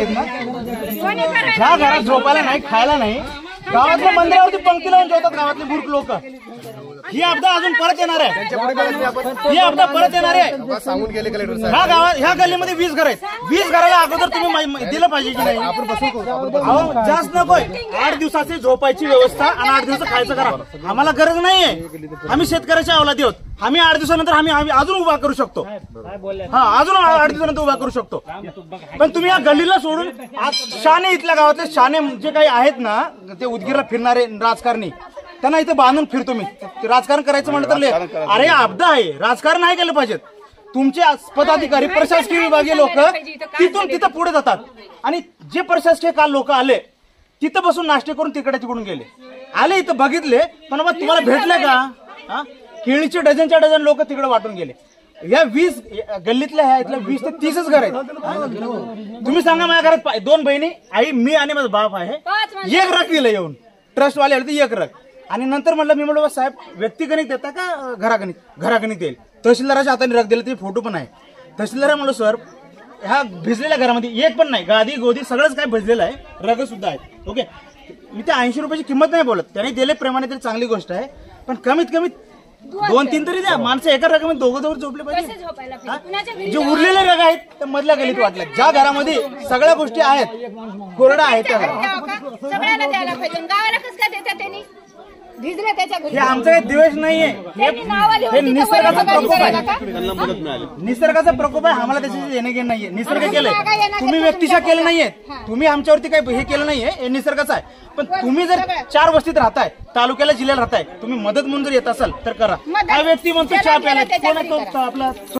ज्या घरात झोपायला नाही खायला नाही गावातल्या मंदिरावरती पंक्ती लावून जेवतात गावातले मूर्ख लोक। ही आपदा अजून परत येणार आहे, ही आपदा परत येणार आहे। सांगून गेले कलेक्टर साहेब ह्या गावात ह्या गल्लीमध्ये 20 घर आहेत, 20 घराला अगोदर तुम्ही दिलं पाहिजे की नाही? आपण बसू जास्त नकोय, 8 दिवसाची झोपायची व्यवस्था आणि 8 दिवस खायचं करा। आम्हाला गरज नाहीये, आम्ही शेतकऱ्याच्या अवलादी आहोत। आम्ही 8 दिवसानंतर आम्ही अजून उभा करू शकतो, हा अजून 8 दिवसानंतर उभा करू शकतो। पण तुम्ही या गल्लीला सोडून शाने इथल्या गावातले शाने जे काही आहेत ना, ते उदगीरला फिरणारे राजकारणी, त्यांना इथं बांधून फिरतो मी। राजकारण करायचं म्हटलं तर अरे आपदा आहे, राजकारण नाही केलं पाहिजे। तुमचे पदाधिकारी प्रशासकीय विभागीय लोक तिथं पुढे जातात आणि जे प्रशासकीय काल लोक आले तिथं बसून नाश्ते करून तिकडून गेले, आले इथं बघितले, पण मग तुम्हाला भेटले का? केळीचे डझनच्या डझन लोक तिकडे वाटून गेले। या 20 गल्लीतल्या ह्या इथल्या 20 ते 30च घर आहेत। तुम्ही सांगा, माझ्या घरात 2 बहिणी, आई, मी आणि माझा बाप आहे। 1 रग दिलं येऊन, ट्रस्टवाले आले तर 1 रग। आणि नंतर मी म्हणलो साहेब व्यक्तिगणित देता का घरागणित येईल? तहसीलदाराच्या हाताने रग दिलं, ते फोटो पण आहे। तहसीलदार म्हणलो सर ह्या भिजलेल्या घरामध्ये एक पण नाही, गादी गोदी सगळंच काय भिजलेलं आहे, रग सुद्धा आहेत। ओके, मी त्या 80 रुपयाची किंमत नाही बोलत, त्याने दिले प्रेमाने तरी चांगली गोष्ट आहे, पण कमीत कमी 2-3 तरी द्या। माणसं एका रगामध्ये दोघं झोपले पाहिजे। जे उरलेले रग आहेत त्या मधल्या गलीत वाटल्या, ज्या घरामध्ये सगळ्या गोष्टी आहेत कोरडा आहेत त्या हे आमचा काही द्वेष नाहीये, हे निसर्गाचा प्रकोप आहे। निसर्गाचा प्रकोप आहे, आम्हाला त्याच्याशी येणे घेणं नाहीये। निसर्ग केलंय, तुम्ही व्यक्तिशा केलं नाहीये, तुम्ही आमच्यावरती काही हे केलं नाहीये, हे निसर्गाचं आहे। पण तुम्ही जर 4 वस्तीत राहताय, तालुक्याला जिल्ह्याला राहताय, तुम्ही मदत म्हणून जर येत असाल तर करा। हा व्यक्ती म्हणतो चहा प्यायला, कोण आहे तो आपला